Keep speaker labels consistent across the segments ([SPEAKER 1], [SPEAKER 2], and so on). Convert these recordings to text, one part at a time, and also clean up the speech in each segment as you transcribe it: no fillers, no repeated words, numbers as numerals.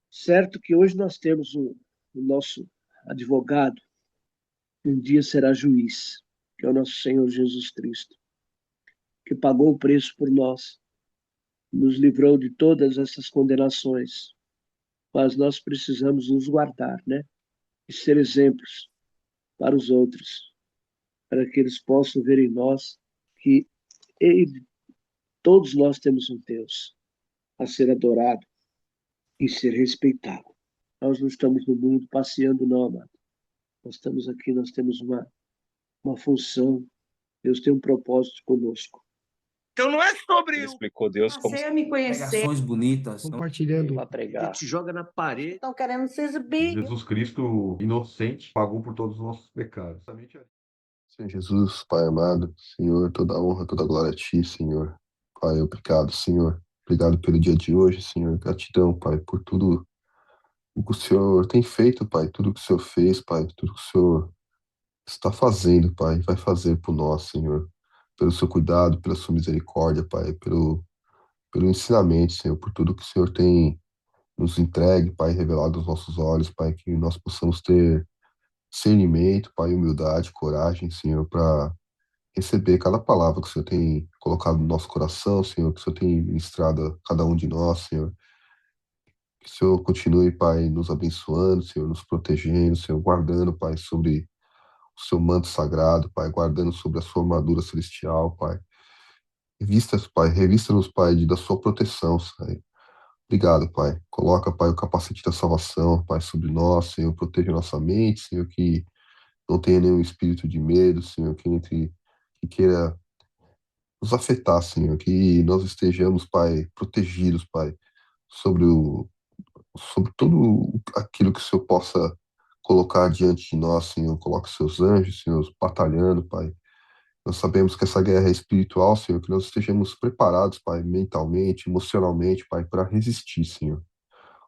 [SPEAKER 1] Certo que hoje nós temos o nosso advogado, um dia será juiz, que é o nosso Senhor Jesus Cristo, que pagou o preço por nós, nos livrou de todas essas condenações. Mas nós precisamos nos guardar, né? E ser exemplos para os outros, para que eles possam ver em nós que ele, todos nós temos um Deus a ser adorado e ser respeitado. Nós não estamos no mundo passeando, não, amado. Nós estamos aqui, nós temos uma função. Deus tem um propósito conosco.
[SPEAKER 2] Então não é sobre
[SPEAKER 3] Ele explicou Deus como
[SPEAKER 4] Passei a me conhecer.
[SPEAKER 5] Pregações bonitas.
[SPEAKER 6] Compartilhando.
[SPEAKER 1] Para pregar. Te joga na parede.
[SPEAKER 4] Estão querendo se exibir.
[SPEAKER 7] Jesus Cristo, inocente, pagou por todos os nossos pecados.
[SPEAKER 8] Senhor Jesus, Pai amado, Senhor, toda honra, toda glória a Ti, Senhor. Pai, obrigado, Senhor. Obrigado pelo dia de hoje, Senhor. Gratidão, Pai, por tudo o que o Senhor tem feito, Pai. Tudo que o Senhor fez, Pai. Tudo que o Senhor está fazendo, Pai. Vai fazer por nós, Senhor. Pelo seu cuidado, pela sua misericórdia, Pai. Pelo ensinamento, Senhor. Por tudo que o Senhor tem nos entregue, Pai. Revelado aos nossos olhos, Pai. Que nós possamos ter discernimento, Pai, humildade, coragem, Senhor, para receber cada palavra que o Senhor tem colocado no nosso coração, Senhor, que o Senhor tem ministrado a cada um de nós, Senhor. Que o Senhor continue, Pai, nos abençoando, Senhor, nos protegendo, Senhor, guardando, Pai, sobre o seu manto sagrado, Pai, guardando sobre a sua armadura celestial, Pai. Revista-nos, Pai, da sua proteção, Pai. Obrigado, Pai. Coloca, Pai, o capacete da salvação, Pai, sobre nós, Senhor. Proteja nossa mente, Senhor, que não tenha nenhum espírito de medo, Senhor, que queira nos afetar, Senhor, que nós estejamos, Pai, protegidos, Pai, sobre sobre tudo aquilo que o Senhor possa colocar diante de nós, Senhor. Coloque seus anjos, Senhor, batalhando, Pai. Nós sabemos que essa guerra é espiritual, Senhor, que nós estejamos preparados, Pai, mentalmente, emocionalmente, Pai, para resistir, Senhor.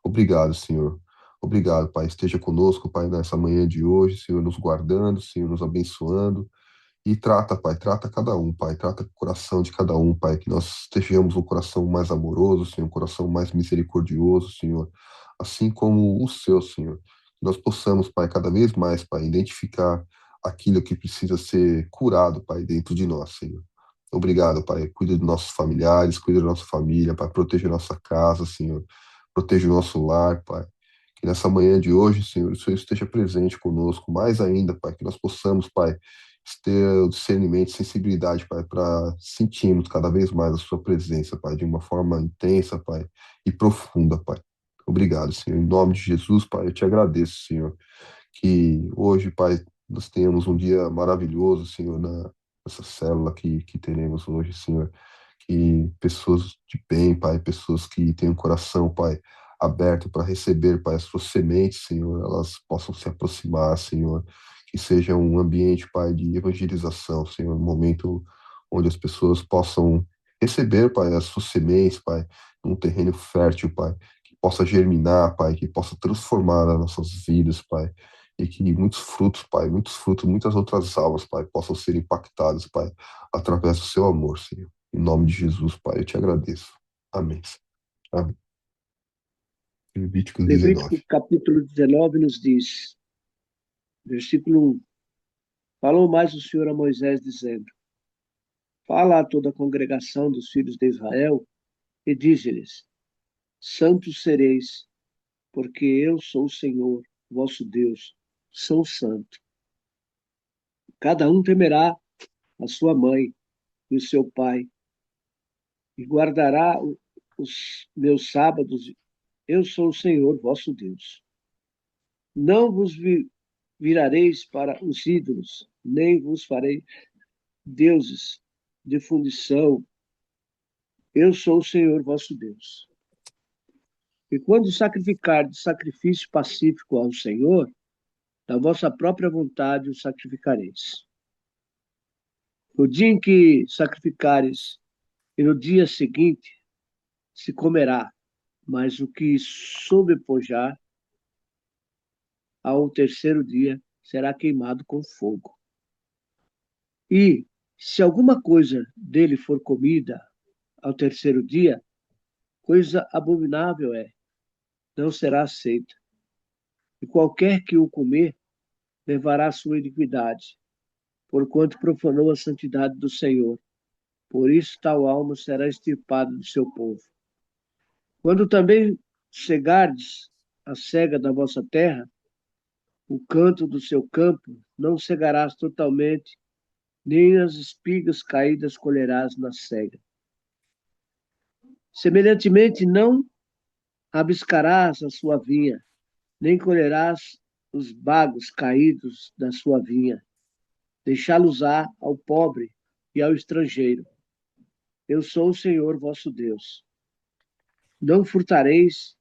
[SPEAKER 8] Obrigado, Senhor. Obrigado, Pai. Esteja conosco, Pai, nessa manhã de hoje, Senhor, nos guardando, Senhor, nos abençoando. E trata, Pai, trata cada um, Pai, trata o coração de cada um, Pai, que nós estejamos um coração mais amoroso, Senhor, um coração mais misericordioso, Senhor, assim como o seu, Senhor. Que nós possamos, Pai, cada vez mais, Pai, identificar aquilo que precisa ser curado, Pai, dentro de nós, Senhor. Obrigado, Pai. Cuida dos nossos familiares, cuida da nossa família, Pai, proteja a nossa casa, Senhor. Proteja o nosso lar, Pai. Que nessa manhã de hoje, Senhor, o Senhor esteja presente conosco, mais ainda, Pai, que nós possamos, Pai, ter o discernimento, sensibilidade, Pai, para sentirmos cada vez mais a Sua presença, Pai, de uma forma intensa, Pai, e profunda, Pai. Obrigado, Senhor. Em nome de Jesus, Pai, eu te agradeço, Senhor, que hoje, Pai, nós tenhamos um dia maravilhoso, Senhor, nessa célula que teremos hoje, Senhor. Que pessoas de bem, Pai, pessoas que têm um coração, Pai, aberto para receber, Pai, as suas sementes, Senhor, elas possam se aproximar, Senhor, que seja um ambiente, Pai, de evangelização, Senhor, um momento onde as pessoas possam receber, Pai, as suas sementes, Pai, num terreno fértil, Pai, que possa germinar, Pai, que possa transformar as nossas vidas, Pai, e que muitos frutos, Pai, muitos frutos, muitas outras almas, Pai, possam ser impactadas, Pai, através do seu amor, Senhor. Em nome de Jesus, Pai, eu te agradeço. Amém. Amém. Levítico
[SPEAKER 1] Levítico
[SPEAKER 8] 19.
[SPEAKER 1] capítulo 19 nos diz, versículo 1, falou mais o Senhor a Moisés, dizendo, fala a toda a congregação dos filhos de Israel e dize-lhes, santos sereis, porque eu sou o Senhor, vosso Deus, sou santo. Cada um temerá a sua mãe e o seu pai, e guardará os meus sábados. Eu sou o Senhor, vosso Deus. Não vos virareis para os ídolos, nem vos farei deuses de fundição. Eu sou o Senhor, vosso Deus. E quando sacrificar de sacrifício pacífico ao Senhor, da vossa própria vontade o sacrificareis. No dia em que sacrificares, e no dia seguinte se comerá, mas o que sobrepujar ao terceiro dia será queimado com fogo. E se alguma coisa dele for comida ao terceiro dia, coisa abominável é. não será aceita. E qualquer que o comer, levará a sua iniquidade, porquanto profanou a santidade do Senhor. Por isso tal alma será extirpada do seu povo. Quando também cegardes a cega da vossa terra, o canto do seu campo, não cegarás totalmente, nem as espigas caídas colherás na cega. Semelhantemente, não abiscarás a sua vinha, nem colherás os bagos caídos da sua vinha. Deixá-los-á ao pobre e ao estrangeiro. Eu sou o Senhor vosso Deus. Não furtareis,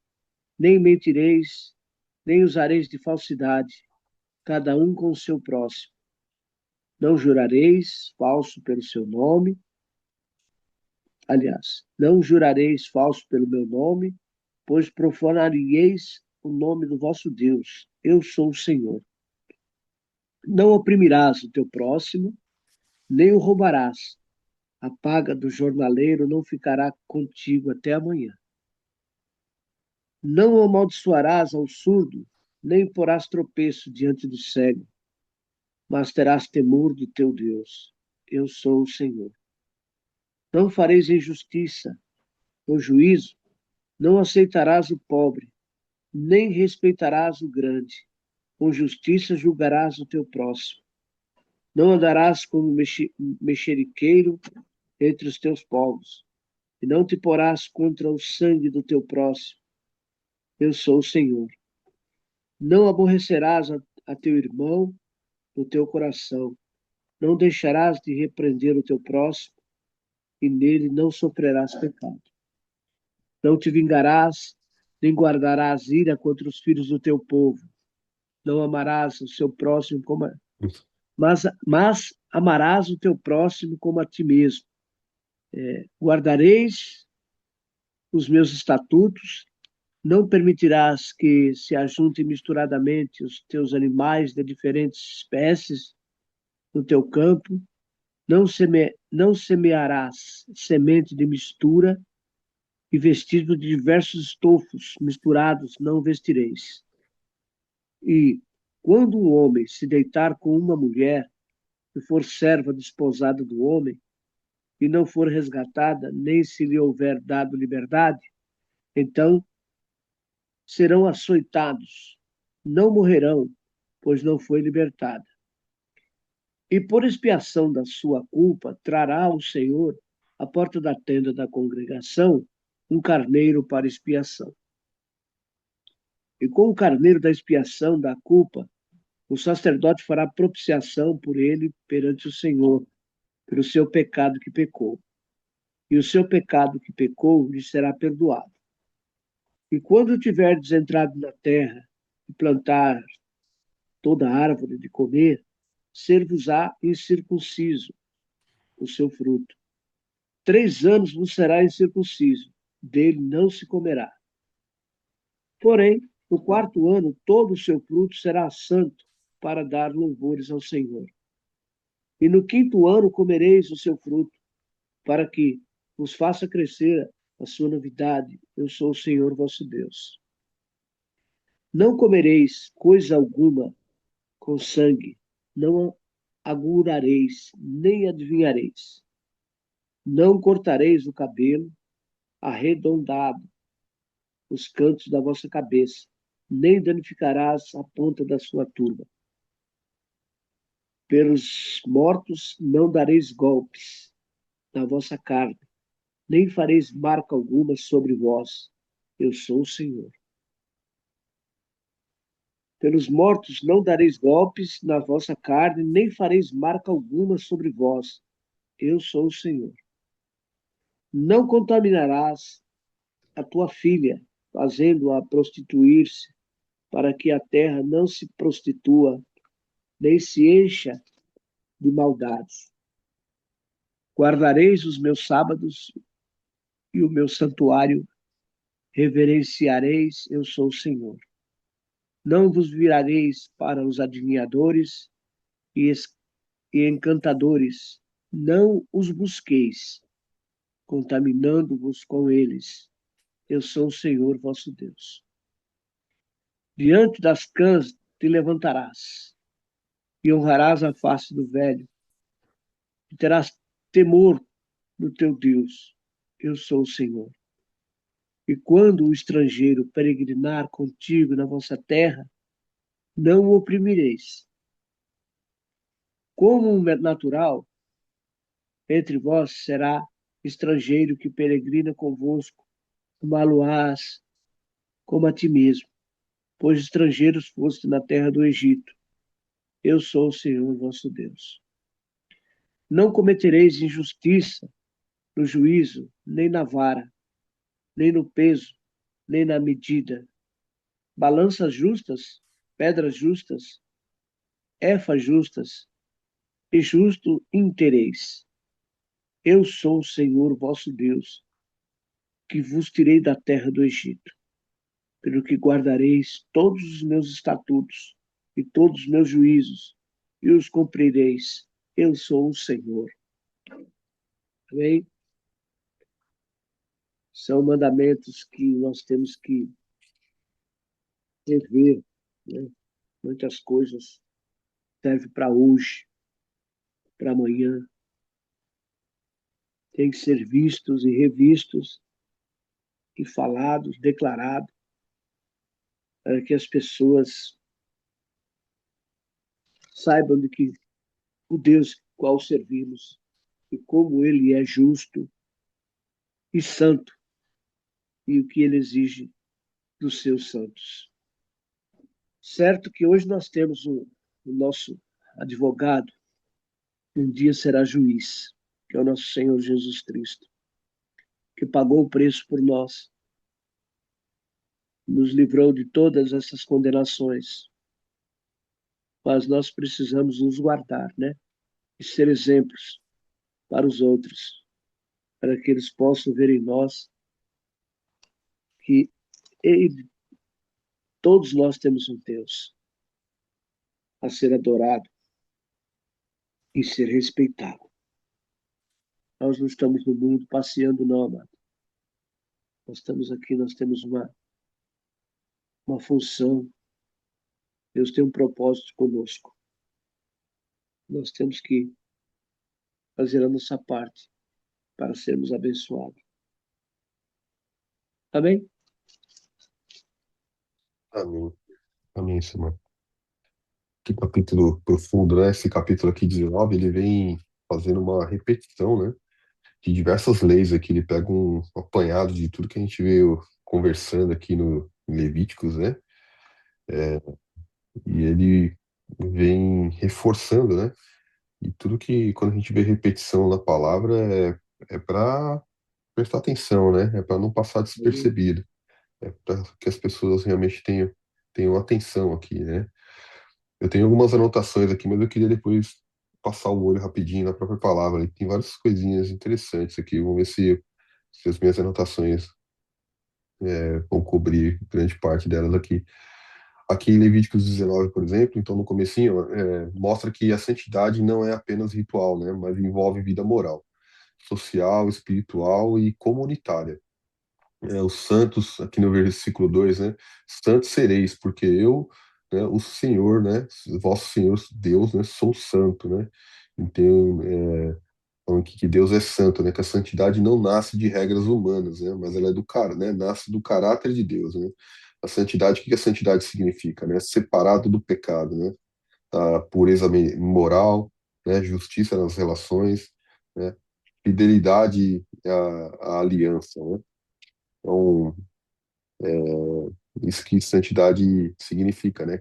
[SPEAKER 1] nem mentireis, nem usareis de falsidade, cada um com o seu próximo. Não jurareis falso pelo seu nome. Aliás, não jurareis falso pelo meu nome, pois profanareis o nome do vosso Deus. Eu sou o Senhor. Não oprimirás o teu próximo, nem o roubarás. A paga do jornaleiro não ficará contigo até amanhã. Não amaldiçoarás ao surdo, nem porás tropeço diante do cego, mas terás temor do teu Deus. Eu sou o Senhor. Não fareis injustiça, ou juízo, não aceitarás o pobre, nem respeitarás o grande. Com justiça julgarás o teu próximo. Não andarás como mexeriqueiro entre os teus povos, e não te porás contra o sangue do teu próximo. Eu sou o Senhor. Não aborrecerás a teu irmão no teu coração. Não deixarás de repreender o teu próximo, e nele não sofrerás pecado. Não te vingarás, nem guardarás ira contra os filhos do teu povo. Não amarás o seu próximo mas amarás o teu próximo como a ti mesmo. Guardareis os meus estatutos, não permitirás que se ajuntem misturadamente os teus animais de diferentes espécies no teu campo, não semearás semente de mistura, e vestido de diversos estofos misturados não vestireis. E quando um homem se deitar com uma mulher, e for serva desposada do homem, e não for resgatada, nem se lhe houver dado liberdade, então serão açoitados, não morrerão, pois não foi libertada. E por expiação da sua culpa, trará o Senhor à porta da tenda da congregação um carneiro para expiação. E com o carneiro da expiação da culpa, o sacerdote fará propiciação por ele perante o Senhor, pelo seu pecado que pecou. E o seu pecado que pecou lhe será perdoado. E quando tiverdes entrado na terra e plantar toda árvore de comer, ser-vos-á incircunciso o seu fruto. 3 anos vos será incircunciso, dele não se comerá. Porém, no 4º ano, todo o seu fruto será santo, para dar louvores ao Senhor. E no 5º ano comereis o seu fruto, para que vos faça crescer a sua novidade. Eu sou o Senhor vosso Deus. Não comereis coisa alguma com sangue, não agurareis, nem adivinhareis. Não cortareis o cabelo arredondado, os cantos da vossa cabeça, nem danificarás a ponta da sua turba. Pelos mortos não dareis golpes na vossa carne, nem fareis marca alguma sobre vós. Eu sou o Senhor. Pelos mortos não dareis golpes na vossa carne, nem fareis marca alguma sobre vós. Eu sou o Senhor. Não contaminarás a tua filha, fazendo-a prostituir-se, para que a terra não se prostitua, nem se encha de maldades. Guardareis os meus sábados e o meu santuário reverenciareis, eu sou o Senhor. Não vos virareis para os adivinhadores e encantadores, não os busqueis, contaminando-vos com eles. Eu sou o Senhor vosso Deus. Diante das cãs te levantarás, e honrarás a face do velho, e terás temor do teu Deus. Eu sou o Senhor. E quando o estrangeiro peregrinar contigo na vossa terra, não o oprimireis. Como um natural, entre vós será estrangeiro que peregrina convosco, amá-lo-ás como a ti mesmo, pois estrangeiros foste na terra do Egito. Eu sou o Senhor vosso Deus. Não cometereis injustiça no juízo, nem na vara, nem no peso, nem na medida. Balanças justas, pedras justas, efas justas e justo intereis. Eu sou o Senhor vosso Deus, que vos tirei da terra do Egito, pelo que guardareis todos os meus estatutos e todos os meus juízos, e os cumprireis. Eu sou o Senhor. Amém? São mandamentos que nós temos que rever, né? Muitas coisas servem para hoje, para amanhã. Tem que ser vistos e revistos e falados, declarados, para que as pessoas saibam de que o Deus qual servimos e como ele é justo e santo e o que ele exige dos seus santos. Certo que hoje nós temos o nosso advogado, um dia será juiz, que é o nosso Senhor Jesus Cristo, que pagou o preço por nós, nos livrou de todas essas condenações. Mas nós precisamos nos guardar, né? E ser exemplos para os outros, para que eles possam ver em nós que ele, todos nós temos um Deus a ser adorado e ser respeitado. Nós não estamos no mundo passeando, não, amado. Nós estamos aqui, nós temos uma função. Deus tem um propósito conosco. Nós temos que fazer a nossa parte para sermos abençoados. Amém?
[SPEAKER 8] Amém. Amém, Senhor. Que capítulo profundo, né? Esse capítulo aqui, 19, ele vem fazendo uma repetição, né? De diversas leis aqui. Ele pega um apanhado de tudo que a gente veio conversando aqui no em Levíticos, né? E ele vem reforçando, né? E tudo que, quando a gente vê repetição na palavra, é para prestar atenção, né? É para não passar despercebido. É para que as pessoas realmente tenham atenção aqui, né? Eu tenho algumas anotações aqui, mas eu queria depois passar o olho rapidinho na própria palavra. Tem várias coisinhas interessantes aqui. Vamos ver se as minhas anotações vão cobrir grande parte delas aqui. Aqui em Levíticos 19, por exemplo, então no comecinho, mostra que a santidade não é apenas ritual, né? Mas envolve vida moral, social, espiritual e comunitária. Os santos, aqui no versículo 2, né? Santos sereis, porque eu, né, o Senhor, né? Vosso Senhor Deus, né? Sou santo, né? Então, falando que Deus é santo, né? Que a santidade não nasce de regras humanas, né? Mas ela é né? Nasce do caráter de Deus, né? A santidade, o que a santidade significa, né? Separado do pecado, né? A pureza moral, né? Justiça nas relações, né? Fidelidade à aliança, né? Então, isso que santidade significa, né?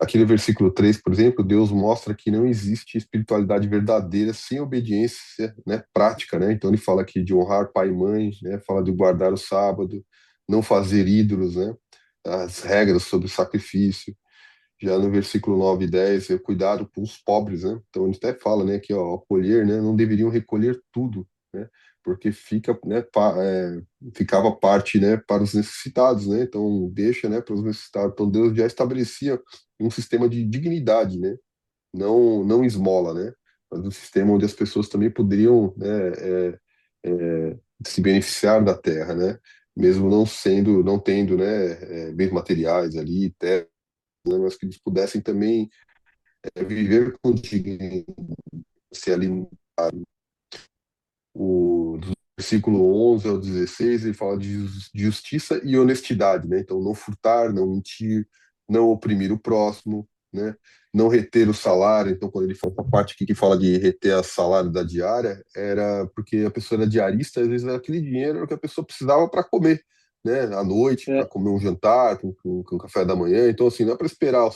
[SPEAKER 8] Aqui no versículo 3, por exemplo, Deus mostra que não existe espiritualidade verdadeira sem obediência, né, prática, né? Então ele fala aqui de honrar pai e mãe, né? Fala de guardar o sábado, não fazer ídolos, né? As regras sobre o sacrifício. Já no versículo 9 e 10, é cuidado com os pobres, né? Então ele até fala, né, que ó, ao colher, né, não deveriam recolher tudo, né? Porque ficava parte, né, para os necessitados, né? Então deixa, né, para os necessitados. Então Deus já estabelecia um sistema de dignidade, né? Não esmola, né? Mas um sistema onde as pessoas também poderiam, né, se beneficiar da terra, né? mesmo não tendo, né, bens materiais ali, terra, né, mas que eles pudessem também viver com dignidade, se ali do versículo 11 ao 16, ele fala de justiça e honestidade, né? Então, não furtar, não mentir, não oprimir o próximo, né? Não reter o salário. Então, quando ele fala a parte aqui que fala de reter o salário da diária, era porque a pessoa era diarista, às vezes era aquele dinheiro que a pessoa precisava para comer, né? À noite, para
[SPEAKER 1] É,
[SPEAKER 8] comer um jantar, com café da manhã. Então, assim, não é para esperar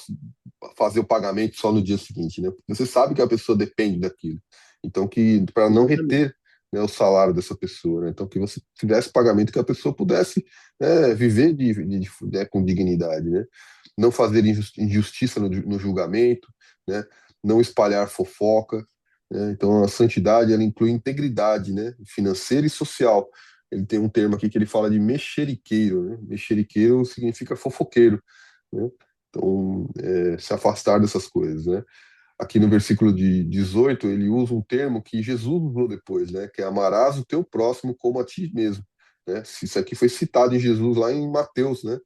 [SPEAKER 8] fazer o pagamento só no dia seguinte, né? Porque você sabe que a pessoa depende daquilo. Então, que para não
[SPEAKER 1] exatamente.
[SPEAKER 8] reter, né, o salário dessa pessoa, né? Então, que você tivesse pagamento que a pessoa pudesse, né, viver né, com dignidade, né? Não fazer injustiça no julgamento, né? Não espalhar fofoca, né? Então, a santidade, ela inclui integridade, né? Financeira e social. Ele tem um termo aqui que ele fala de mexeriqueiro, né? Mexeriqueiro significa fofoqueiro, né? Então, se afastar dessas coisas, né? Aqui no versículo de 18, ele usa um termo que Jesus usou depois, né? Que é amarás o teu próximo como a ti mesmo, né? Isso aqui foi citado em Jesus lá em Mateus, né?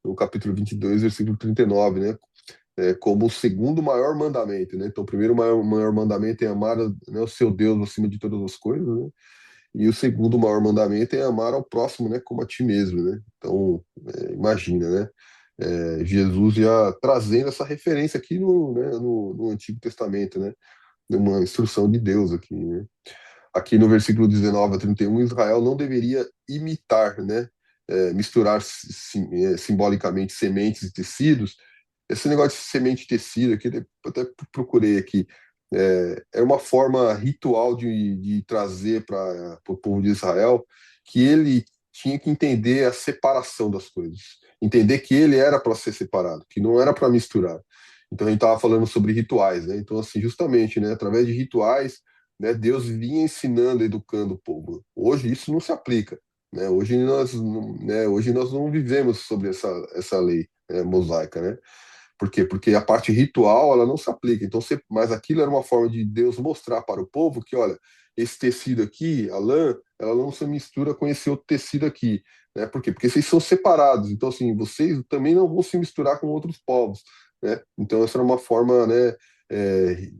[SPEAKER 8] No capítulo 22, versículo 39, né? Como o segundo maior mandamento, né? Então, o primeiro maior mandamento é amar, né, o seu Deus acima de todas as coisas, né? E o segundo maior mandamento é amar ao próximo, né? Como a ti mesmo, né? Então, imagina, né? Jesus já trazendo essa referência aqui no Antigo Testamento, né? Uma instrução de Deus aqui, né? Aqui no versículo 19 a 31, Israel não deveria imitar, né? Misturar simbolicamente sementes e tecidos. Esse negócio de semente e tecido aqui, eu até procurei aqui, é uma forma ritual de trazer para o povo de Israel que ele tinha que entender a separação das coisas, entender que ele era para ser separado, que não era para misturar. Então a gente estava falando sobre rituais, né? Então assim, justamente, né, através de rituais, né, Deus vinha ensinando, educando o povo. Hoje isso não se aplica, né? Hoje nós não vivemos sobre essa lei, mosaica, né? Por quê? Porque a parte ritual, ela não se aplica. Então, mas aquilo era uma forma de Deus mostrar para o povo que, olha, esse tecido aqui, a lã, ela não se mistura com esse outro tecido aqui, né? Por quê? Porque vocês são separados. Então, assim, vocês também não vão se misturar com outros povos, né? Então, essa era uma forma, né,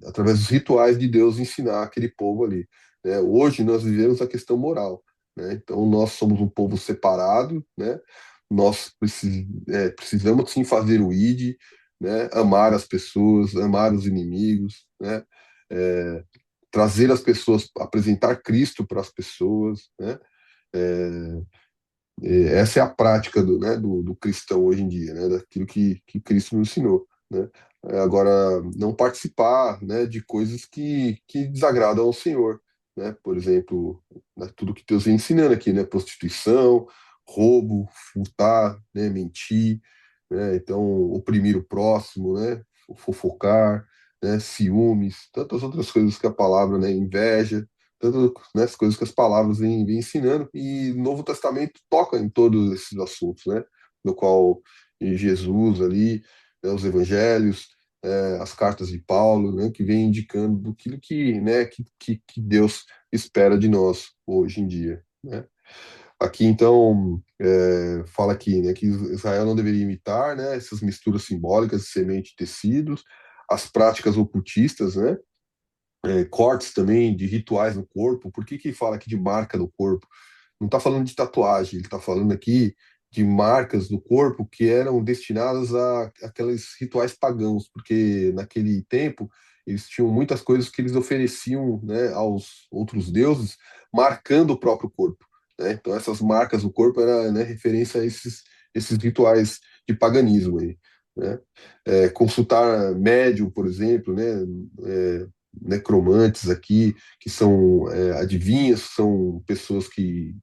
[SPEAKER 8] através dos rituais de Deus ensinar aquele povo ali, né? Hoje nós vivemos a questão moral, né? Então, nós somos um povo separado, né? Nós precisamos sim fazer o ID, né? Amar as pessoas, amar os inimigos, né? É, trazer as pessoas, apresentar Cristo para as pessoas, né? É, essa é a prática do cristão hoje em dia, né? Daquilo que Cristo nos ensinou, né? Agora, não participar, né, de coisas que desagradam ao Senhor, né? Por exemplo, né, tudo que Deus vem ensinando aqui, né? Prostituição, roubo, furtar, né? Mentir, né? Então, oprimir o próximo, né? Fofocar, né? Ciúmes, tantas outras coisas que a palavra, né? Inveja, tantas, né, as coisas que as palavras vêm ensinando, e o Novo Testamento toca em todos esses assuntos, né? No qual Jesus ali, né, os evangelhos, as cartas de Paulo, né? Que vem indicando aquilo que Deus espera de nós hoje em dia, né? Aqui, então, fala aqui, né, que Israel não deveria imitar, né, essas misturas simbólicas de semente e tecidos, as práticas ocultistas, né, cortes também de rituais no corpo. Por que fala aqui de marca no corpo? Não está falando de tatuagem, ele está falando aqui de marcas no corpo que eram destinadas a aqueles rituais pagãos, porque naquele tempo eles tinham muitas coisas que eles ofereciam, né, aos outros deuses, marcando o próprio corpo, né? Então essas marcas no corpo era, né, referência a esses rituais de paganismo aí, né? Consultar médium, por exemplo, né? Necromantes aqui, que são adivinhas, são pessoas que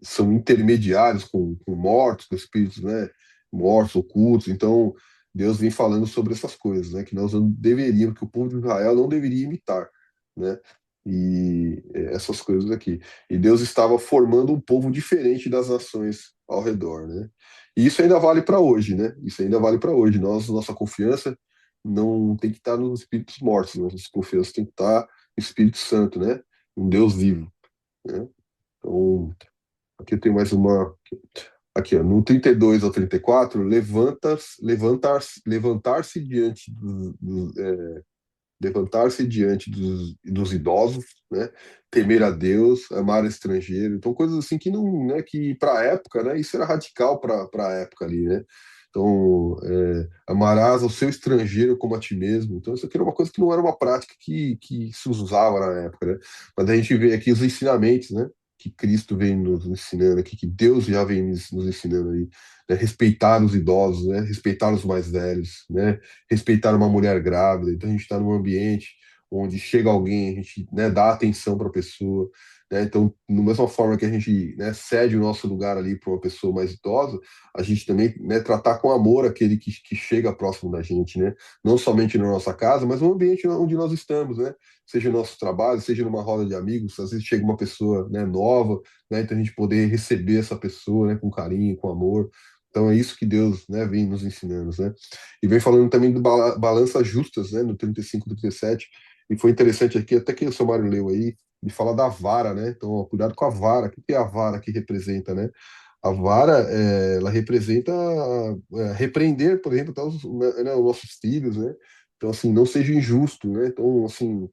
[SPEAKER 8] são intermediários com mortos, com espíritos, né, mortos, ocultos. Então, Deus vem falando sobre essas coisas, né, que nós não deveríamos, que o povo de Israel não deveria imitar, né, e essas coisas aqui. E Deus estava formando um povo diferente das nações ao redor, né. E isso ainda vale para hoje, né? Isso ainda vale para hoje. Nossa confiança não tem que estar nos espíritos mortos, nossa confiança tem que estar no Espírito Santo, né? Um Deus vivo, né? Então, Aqui eu tenho mais uma. Aqui, ó, no 32 ao 34, levantar-se diante levantar-se diante dos idosos, né? Temer a Deus, amar o estrangeiro. Então, coisas assim que não, né, que para a época, né, isso era radical para a época ali, né? Então, amarás ao seu estrangeiro como a ti mesmo. Então, isso aqui era uma coisa que não era uma prática que se usava na época, né? Mas a gente vê aqui os ensinamentos, né? Que Cristo vem nos ensinando aqui, que Deus já vem nos ensinando aí, né? Respeitar os idosos, né? Respeitar os mais velhos, né? Respeitar uma mulher grávida. Então a gente está num ambiente onde chega alguém, a gente, né, dá atenção para a pessoa, né? Então, da mesma forma que a gente, né, cede o nosso lugar ali para uma pessoa mais idosa, a gente também, né, tratar com amor aquele que chega próximo da gente, né? Não somente na nossa casa, mas no ambiente onde nós estamos, né? Seja no nosso trabalho, seja numa roda de amigos, às vezes chega uma pessoa, né, nova, né? Então a gente poder receber essa pessoa, né, com carinho, com amor. Então é isso que Deus, né, vem nos ensinando, né? E vem falando também do balanças justas, né, no 35, 37, e foi interessante aqui, até que o seu Mário leu aí, ele fala da vara, né? Então, ó, cuidado com a vara. O que é a vara que representa, né? A vara, ela representa repreender, por exemplo, até né, os nossos filhos, né? Então, assim, não seja injusto, né? Então, assim,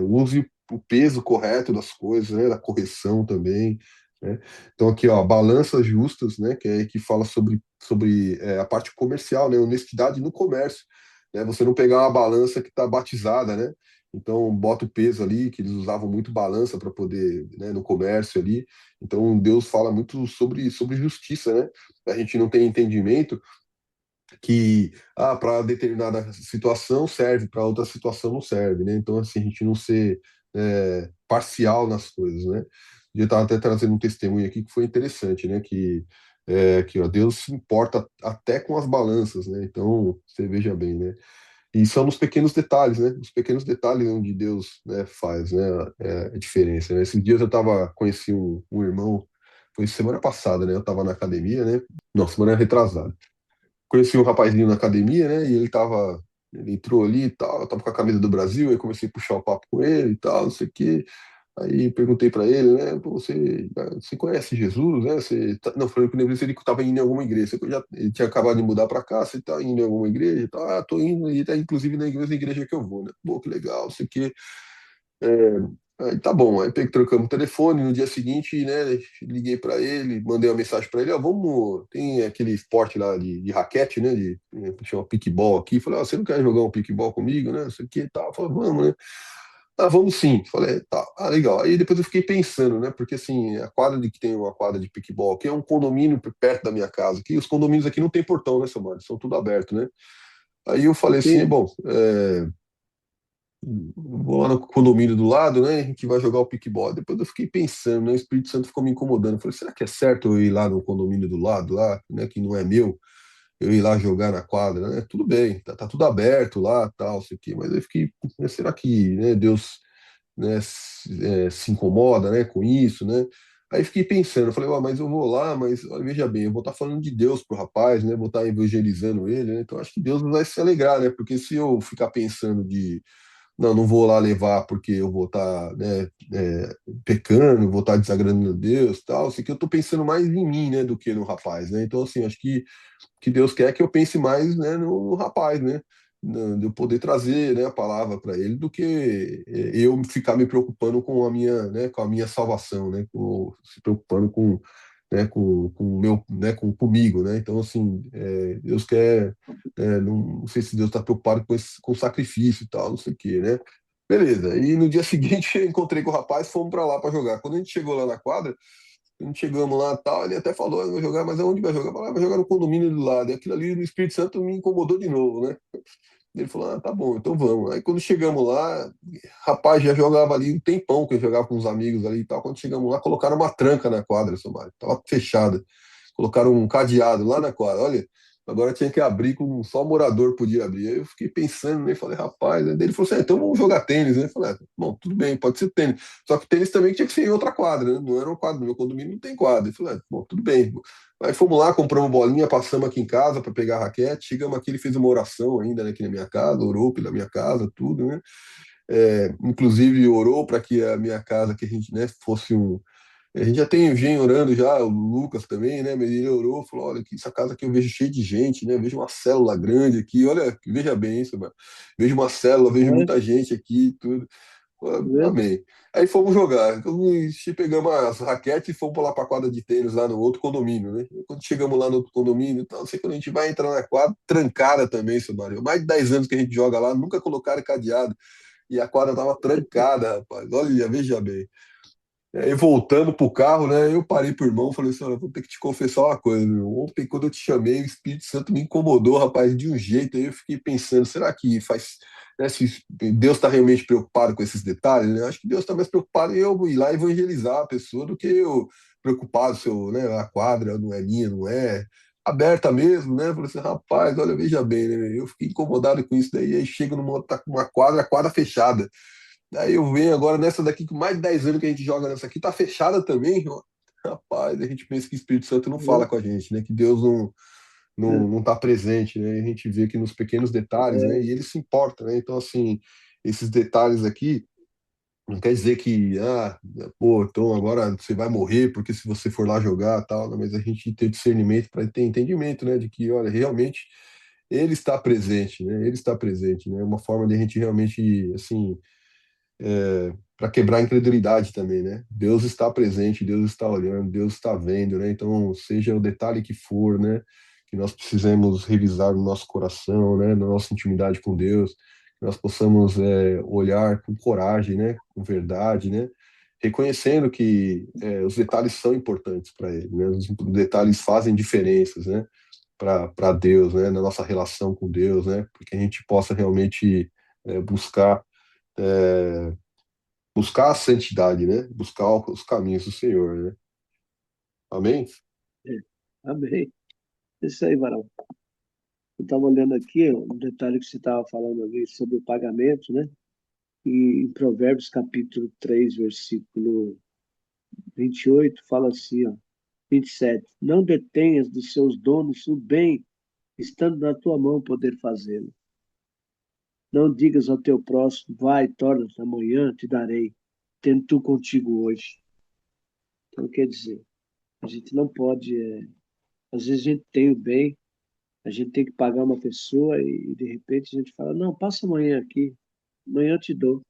[SPEAKER 8] use o peso correto das coisas, né? Da correção também, né? Então, aqui, ó, balanças justas, né? Que fala sobre a parte comercial, né? Honestidade no comércio, né? Você não pegar uma balança que está batizada, né? Então, bota o peso ali, que eles usavam muito balança para poder, né, no comércio ali. Então, Deus fala muito sobre justiça, né? A gente não tem entendimento que para determinada situação serve, para outra situação não serve, né? Então, assim, a gente não ser parcial nas coisas, né? Eu estava até trazendo um testemunho aqui que foi interessante, né? Que ó, Deus se importa até com as balanças, né? Então, você veja bem, né? E são nos pequenos detalhes, né? Os pequenos detalhes onde Deus, né, faz, né, a diferença, né? Esses dias conheci um irmão, foi semana passada, né? Eu estava na academia, né? Não, semana retrasada. Conheci um rapazinho na academia, né? E ele entrou ali e tal, eu tava com a camisa do Brasil, aí comecei a puxar o papo com ele e tal, não sei o quê. Aí perguntei para ele, né? Pô, você conhece Jesus, né? Não, falei com ele se ele estava indo em alguma igreja. Ele tinha acabado de mudar para cá, você está indo em alguma igreja? Tá, tô indo, e tá inclusive na igreja que eu vou, né? Pô, que legal, não sei o quê. Aí tá bom, aí trocamos o telefone, no dia seguinte, né, liguei para ele, mandei uma mensagem para ele, ó, vamos, tem aquele esporte lá de raquete, né, que chama piquebol aqui, falei, ó, você não quer jogar um piquebol comigo, né, não sei o que, tá, falei, vamos, né, ah, vamos sim, falei, tá, legal, aí depois eu fiquei pensando, né, porque assim, que tem uma quadra de piquebol aqui é um condomínio perto da minha casa, aqui, os condomínios aqui não tem portão, né, seu Mário, são tudo aberto, né, aí eu falei assim,
[SPEAKER 1] Sim,
[SPEAKER 8] bom, vou lá no condomínio do lado, né? A gente vai jogar o piquebol. Depois eu fiquei pensando, né? O Espírito Santo ficou me incomodando. Eu falei, será que é certo eu ir lá no condomínio do lado, lá, né? Que não é meu, eu ir lá jogar na quadra, né? Tudo bem, tá tudo aberto lá, tal, sei o quê. Mas eu fiquei, né, será que, né, Deus, né, se incomoda, né, com isso, né? Aí fiquei pensando, eu falei, mas eu vou lá, mas olha, veja bem, eu vou estar falando de Deus pro rapaz, né? Vou estar evangelizando ele, né? Então acho que Deus vai se alegrar, né? Porque se eu ficar pensando não vou lá levar porque eu vou estar, né, pecando, vou estar desagradando a Deus, tal. Assim que eu estou pensando mais em mim, né, do que no rapaz, né? Então, assim, acho que Deus quer que eu pense mais, né, no rapaz, né? De eu poder trazer, né, a palavra para ele do que eu ficar me preocupando com a minha, né, com a minha salvação, né? Se preocupando com o meu, né, comigo, né? Então, assim, Deus quer, não sei se Deus está preocupado com sacrifício e tal, não sei o quê, né? Beleza. E no dia seguinte eu encontrei com o rapaz, fomos para lá para jogar. Quando a gente chegou lá na quadra, a gente chegamos lá e tal, ele até falou, vai jogar, mas aonde vai jogar? Eu falei, vai jogar no condomínio do lado. E aquilo ali no Espírito Santo me incomodou de novo, né? Ele falou, tá bom, então vamos. Aí quando chegamos lá, rapaz, já jogava ali um tempão que eu jogava com os amigos ali e tal. Quando chegamos lá, colocaram uma tranca na quadra, seu Mário. Tava fechada. Colocaram um cadeado lá na quadra. Olha, agora tinha que abrir com só o morador podia abrir. Aí eu fiquei pensando, né? Falei, rapaz, né? Daí ele falou assim, então vamos jogar tênis, né? Eu falei, bom, tudo bem, pode ser tênis. Só que tênis também tinha que ser em outra quadra, né? Não era uma quadra, no meu condomínio não tem quadra. Eu falei, bom, tudo bem. Aí fomos lá, compramos bolinha, passamos aqui em casa para pegar a raquete. Chegamos aqui, ele fez uma oração ainda, né, aqui na minha casa, orou pela minha casa, tudo, né? Inclusive orou para que a minha casa, que a gente, né, fosse A gente já tem gente orando já, o Lucas também, né? Mas ele orou, falou, olha, que essa casa aqui eu vejo cheia de gente, né? Vejo uma célula grande aqui, olha, veja bem isso, mano. Vejo uma célula, vejo
[SPEAKER 1] Olha,
[SPEAKER 8] muita gente aqui, e tudo. Pô,
[SPEAKER 1] tá vendo?
[SPEAKER 8] amém. Aí fomos jogar. Pegamos as raquetes e fomos lá para a quadra de tênis lá no outro condomínio, né? E quando chegamos lá no outro condomínio, então, não sei quando a gente vai entrar na quadra, trancara também, seu Mário. Mais de 10 anos que a gente joga lá, nunca colocaram cadeado. E a quadra tava trancada, rapaz. Olha, veja bem. Aí voltamos pro carro, né? Eu parei pro irmão, falei assim: olha, vou ter que te confessar uma coisa, meu. Ontem, quando eu te chamei, o Espírito Santo me incomodou, rapaz, de um jeito. Aí eu fiquei pensando: será que faz, né, se Deus está realmente preocupado com esses detalhes, né? Acho que Deus está mais preocupado em eu ir lá evangelizar a pessoa do que eu preocupado se eu, né, a quadra não é minha, não é aberta mesmo, né? Eu falei assim: rapaz, olha, veja bem, né? Eu fiquei incomodado com isso daí. Aí chego numa tá com uma quadra, a quadra fechada. Daí eu venho agora nessa daqui, com mais de 10 anos que a gente joga nessa aqui, tá fechada também. Ó. Rapaz, a gente pensa que o Espírito Santo não fala com a gente, né? Que Deus não tá presente, né? E a gente vê que nos pequenos detalhes, né? E ele se importa, né? Então, assim, esses detalhes aqui, não quer dizer que, pô, então agora você vai morrer porque se você for lá jogar tal, né? Mas a gente ter discernimento para ter entendimento, né? De que, olha, realmente ele está presente, né? Ele está presente, né? Uma forma de a gente realmente, assim, para quebrar a incredulidade também, né? Deus está presente, Deus está olhando, Deus está vendo, né? Então, seja o detalhe que for, né? Que nós precisamos revisar no nosso coração, né? Na nossa intimidade com Deus, que nós possamos olhar com coragem, né? Com verdade, né? Reconhecendo que os detalhes são importantes para Ele, né? Os detalhes fazem diferenças, né? Para Deus, né? Na nossa relação com Deus, né? Porque a gente possa realmente buscar é, buscar a santidade, né? Buscar os caminhos do Senhor, né? Amém?
[SPEAKER 1] É, amém. Isso aí, Varão. Eu estava olhando aqui um detalhe que você estava falando ali sobre o pagamento, né? E em Provérbios capítulo 3 versículo 28 fala assim, ó, 27. Não detenhas dos seus donos o bem, estando na tua mão poder fazê-lo. Não digas ao teu próximo, vai, torna-te amanhã, te darei, tendo tu contigo hoje. Então, quer dizer, a gente não pode, às vezes a gente tem o bem, a gente tem que pagar uma pessoa e de repente a gente fala, não, passa amanhã aqui, amanhã eu te dou,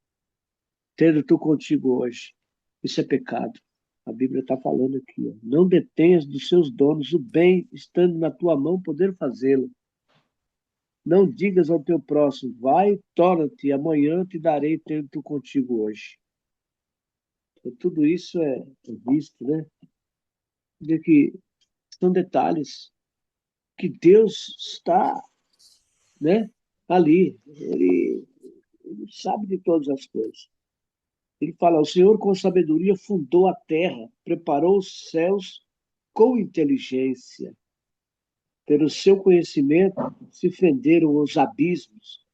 [SPEAKER 1] tendo tu contigo hoje. Isso é pecado. A Bíblia está falando aqui, ó, não detenhas dos seus donos o bem, estando na tua mão poder fazê-lo. Não digas ao teu próximo, vai, torna-te, amanhã te darei, tendo tu contigo hoje. Então, tudo isso é visto, né? De que são detalhes que Deus está, né, ali. Ele sabe de todas as coisas. Ele fala: o Senhor com sabedoria fundou a terra, preparou os céus com inteligência. Pelo seu conhecimento se fenderam os abismos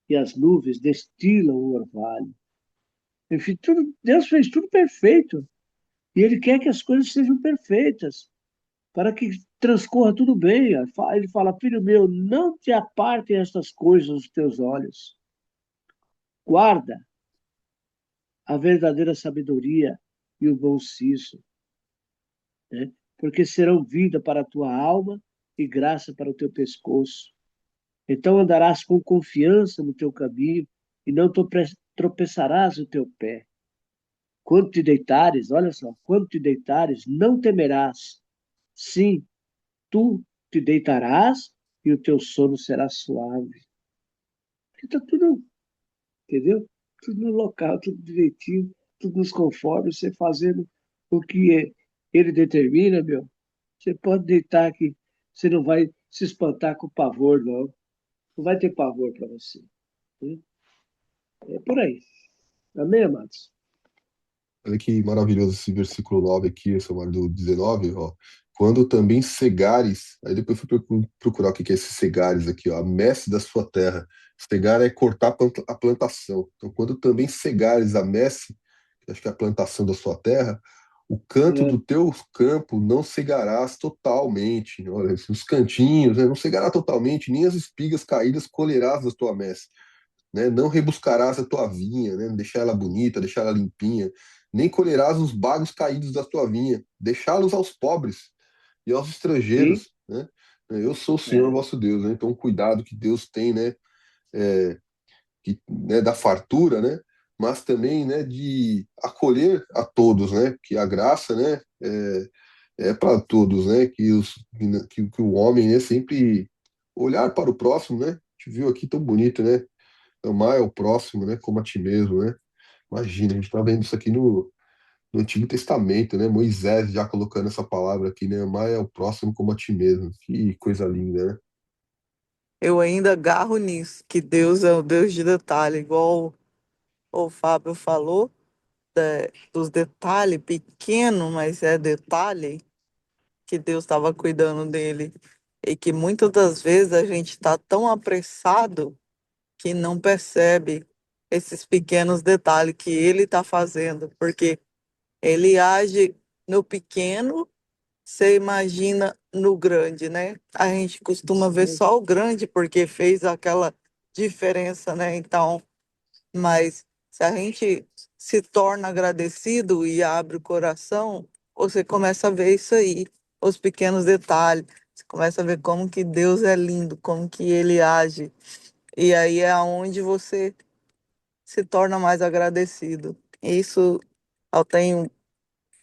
[SPEAKER 1] e as nuvens destilam o orvalho. Enfim, tudo, Deus fez tudo perfeito. E Ele quer que as coisas sejam perfeitas, para que transcorra tudo bem. Ele fala: filho meu, não te apartem estas coisas dos teus olhos. Guarda a verdadeira sabedoria e o bom siso, né? Porque serão vida para a tua alma e graça para o teu pescoço. Então andarás com confiança no teu caminho e não tropeçarás o teu pé. Quando te deitares, olha só, quando te deitares, não temerás. Sim, tu te deitarás e o teu sono será suave. Está tudo, entendeu? Tudo no local, tudo direitinho, tudo nos conforme, você fazendo o que ele determina, meu. Você pode deitar aqui, você não vai se espantar com pavor, não. Não vai ter pavor para você, né? É por aí. Amém, amados?
[SPEAKER 8] Olha que maravilhoso esse versículo 9 aqui, esse do 19, ó. Quando também cegares, aí depois fui procurar o que que é esse cegares aqui, ó, a messe da sua terra. Cegar é cortar a plantação. Então, quando também cegares a messe, que acho que é a plantação da sua terra, o canto
[SPEAKER 1] É,
[SPEAKER 8] do teu campo não cegarás totalmente. Olha, os cantinhos, né, não cegará totalmente, nem as espigas caídas colherás da tua messe, né? Não rebuscarás a tua vinha, né? Deixar ela bonita, deixar ela limpinha, nem colherás os bagos caídos da tua vinha, deixá-los aos pobres e aos
[SPEAKER 1] Sim,
[SPEAKER 8] estrangeiros, né? Eu sou o Senhor
[SPEAKER 1] é,
[SPEAKER 8] vosso Deus, né? Então, o cuidado que Deus tem, né? Né, da fartura, né? Mas também, né, de acolher a todos, né? Que a graça, né, é para todos, né? Que o homem, né, sempre olhar para o próximo, né? A gente viu aqui tão bonito, né? Amar é o próximo, né? Como a ti mesmo, né? Imagina, a gente tá vendo isso aqui no Antigo Testamento, né? Moisés já colocando essa palavra aqui, né? Amar é o próximo como a ti mesmo. Que coisa linda, né?
[SPEAKER 2] Eu ainda agarro nisso, que Deus é o Deus de detalhe, igual o Fábio falou, dos detalhes pequeno, mas é detalhe que Deus estava cuidando dele. E que muitas das vezes a gente está tão apressado que não percebe esses pequenos detalhes que ele está fazendo, porque ele age no pequeno, você imagina no grande, né? A gente costuma ver só o grande porque fez aquela diferença, né? Então, mas se a gente se torna agradecido e abre o coração, você começa a ver isso aí, os pequenos detalhes. Você começa a ver como que Deus é lindo, como que ele age. E aí é onde você se torna mais agradecido. Isso eu tenho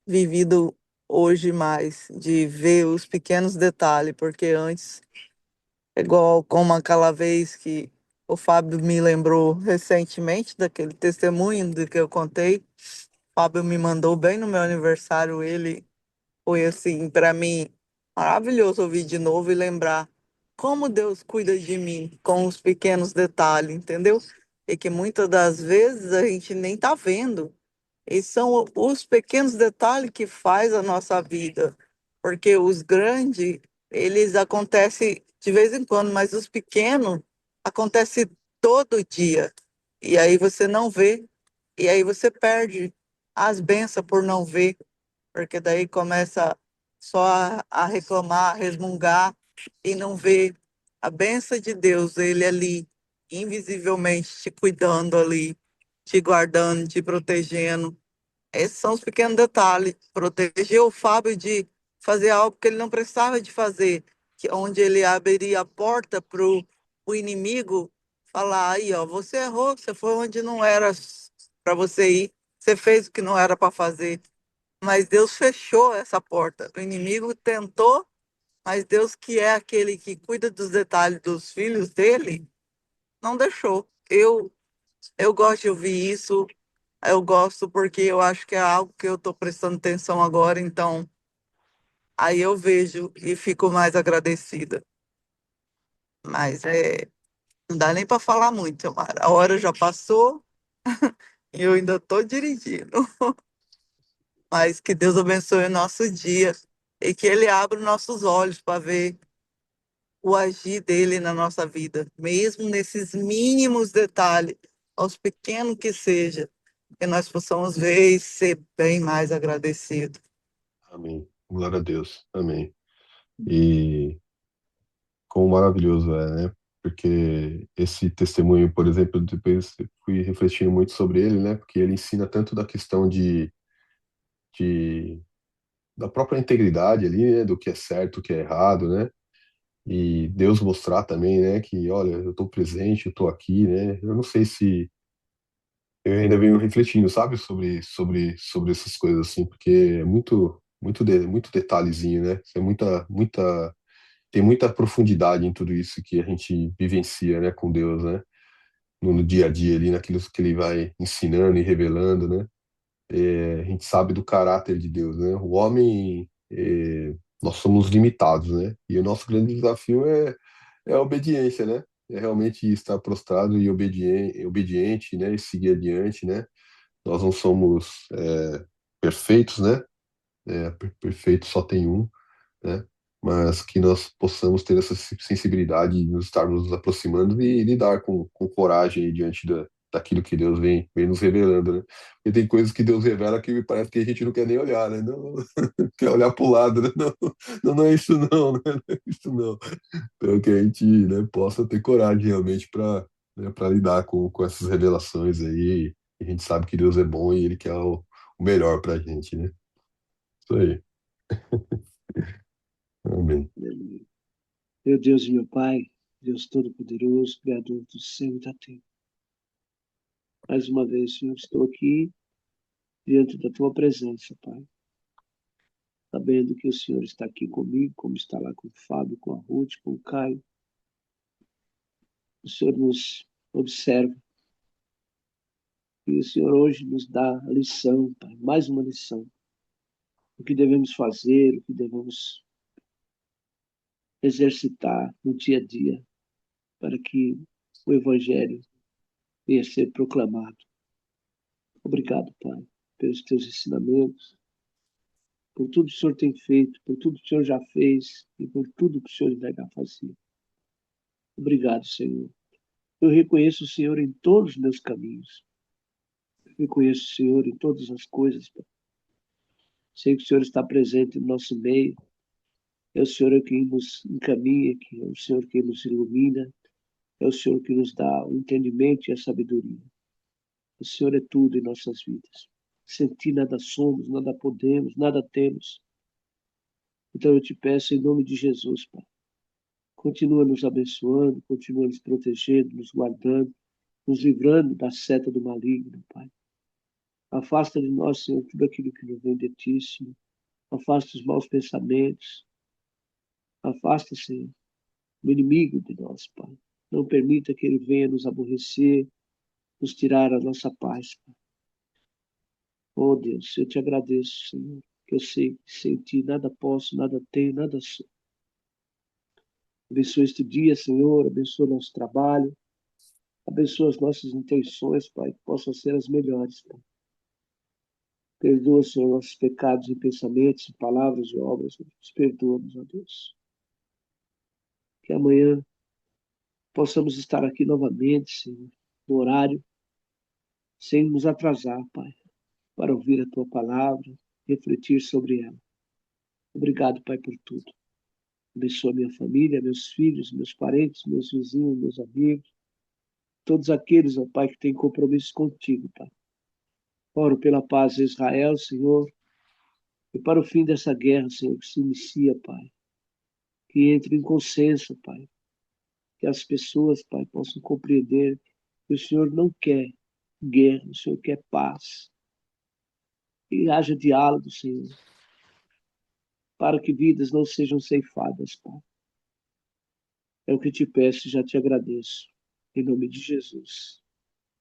[SPEAKER 2] vivido hoje mais, de ver os pequenos detalhes, porque antes, igual como aquela vez que o Fábio me lembrou recentemente daquele testemunho do que eu contei, o Fábio me mandou bem no meu aniversário, ele foi assim, para mim, maravilhoso ouvir de novo e lembrar como Deus cuida de mim com os pequenos detalhes, entendeu? E que muitas das vezes a gente nem tá vendo. E são os pequenos detalhes que faz a nossa vida, porque os grandes, eles acontecem de vez em quando, mas os pequenos acontecem todo dia. E aí você não vê, e aí você perde as bênçãos por não ver, porque daí começa só a reclamar, a resmungar e não vê a bênção de Deus, ele ali, invisivelmente te cuidando ali, te guardando, te protegendo. Esses são os pequenos detalhes. Proteger o Fábio de fazer algo que ele não precisava de fazer, onde ele abriria a porta para o inimigo falar, aí, ó, você errou, você foi onde não era para você ir, você fez o que não era para fazer. Mas Deus fechou essa porta. O inimigo tentou, mas Deus, que é aquele que cuida dos detalhes dos filhos dele, não deixou. Eu gosto de ouvir isso, eu gosto porque eu acho que é algo que eu estou prestando atenção agora, então aí eu vejo e fico mais agradecida. Mas não dá nem para falar muito, Samara. A hora já passou e eu ainda estou dirigindo. Mas que Deus abençoe o nosso dia e que Ele abra os nossos olhos para ver o agir dele na nossa vida, mesmo nesses mínimos detalhes, aos pequenos que seja, que nós possamos ver e ser bem mais agradecidos.
[SPEAKER 8] Amém. Glória a Deus. Amém. E quão maravilhoso é, né? Porque esse testemunho, por exemplo, depois eu fui refletindo muito sobre ele, né? Porque ele ensina tanto da questão de da própria integridade ali, né? Do que é certo, o que é errado, né? E Deus mostrar também, né? Que, olha, eu estou presente, eu estou aqui, né? Eu não sei se eu ainda venho refletindo, sabe? Sobre essas coisas, assim, porque é muito detalhezinho, né? É tem muita profundidade em tudo isso que a gente vivencia, né, com Deus, né, no dia a dia ali, naquilo que ele vai ensinando e revelando, né. A gente sabe do caráter de Deus, né. O homem, nós somos limitados, né, e o nosso grande desafio é a obediência, né. É realmente estar prostrado e obediente, né, e seguir adiante, né. Nós não somos perfeitos, né. Perfeito só tem um, né? Mas que nós possamos ter essa sensibilidade de nos estarmos nos aproximando e lidar com coragem aí diante daquilo que Deus vem nos revelando, né? Porque tem coisas que Deus revela que parece que a gente não quer nem olhar, né? Não, quer olhar para o lado, né? Não, não, não é isso não, né? Não é isso não. Então que a gente, né, possa ter coragem realmente para lidar com essas revelações aí. E a gente sabe que Deus é bom e Ele quer o o melhor pra gente, né? Isso aí. Amém.
[SPEAKER 1] Aleluia. Meu Deus e meu Pai, Deus Todo-Poderoso, Criador do céu e da terra. Mais uma vez, Senhor, estou aqui diante da Tua presença, Pai. Sabendo que o Senhor está aqui comigo, como está lá com o Fábio, com a Ruth, com o Caio. O Senhor nos observa. E o Senhor hoje nos dá a lição, Pai, mais uma lição. O que devemos fazer, o que devemos exercitar no dia a dia para que o Evangelho venha a ser proclamado. Obrigado, Pai, pelos teus ensinamentos, por tudo que o Senhor tem feito, por tudo que o Senhor já fez e por tudo que o Senhor ainda vai fazer. Obrigado, Senhor. Eu reconheço o Senhor em todos os meus caminhos. Eu reconheço o Senhor em todas as coisas, Pai. Sei que o Senhor está presente no nosso meio. É o Senhor quem nos encaminha, é o Senhor quem nos ilumina, é o Senhor que nos dá o entendimento e a sabedoria. O Senhor é tudo em nossas vidas. Sem ti nada somos, nada podemos, nada temos. Então eu te peço em nome de Jesus, Pai. Continua nos abençoando, continua nos protegendo, nos guardando, nos livrando da seta do maligno, Pai. Afasta de nós, Senhor, tudo aquilo que não vem de ti, Senhor. Afasta os maus pensamentos. Afasta, Senhor, o inimigo de nós, Pai. Não permita que ele venha nos aborrecer, nos tirar a nossa paz, Pai. Oh, Deus, eu te agradeço, Senhor, que eu sei que sem ti nada posso, nada tenho, nada sou. Abençoa este dia, Senhor, abençoa nosso trabalho, abençoa as nossas intenções, Pai, que possam ser as melhores, Pai. Perdoa, Senhor, nossos pecados em pensamentos, em palavras e obras. Nos perdoa-nos, ó Deus. Que amanhã possamos estar aqui novamente, Senhor, no horário, sem nos atrasar, Pai, para ouvir a Tua palavra, refletir sobre ela. Obrigado, Pai, por tudo. Abençoa minha família, meus filhos, meus parentes, meus vizinhos, meus amigos, todos aqueles, ó Pai, que têm compromisso contigo, Pai. Oro pela paz de Israel, Senhor, e para o fim dessa guerra, Senhor, que se inicia, Pai. Que entre em consenso, Pai. Que as pessoas, Pai, possam compreender que o Senhor não quer guerra, o Senhor quer paz. Que haja diálogo, Senhor, para que vidas não sejam ceifadas, Pai. É o que te peço e já te agradeço. Em nome de Jesus.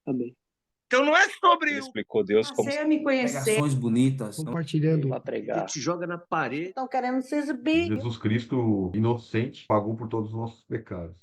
[SPEAKER 1] Amém.
[SPEAKER 3] Então não é sobre
[SPEAKER 5] Ele explicou Deus como
[SPEAKER 4] Passei a me conhecer.
[SPEAKER 3] pregações bonitas.
[SPEAKER 5] compartilhando.
[SPEAKER 1] Para pregar. Te joga na parede.
[SPEAKER 4] Estão querendo se exibir.
[SPEAKER 7] Jesus Cristo, inocente, pagou por todos os nossos pecados.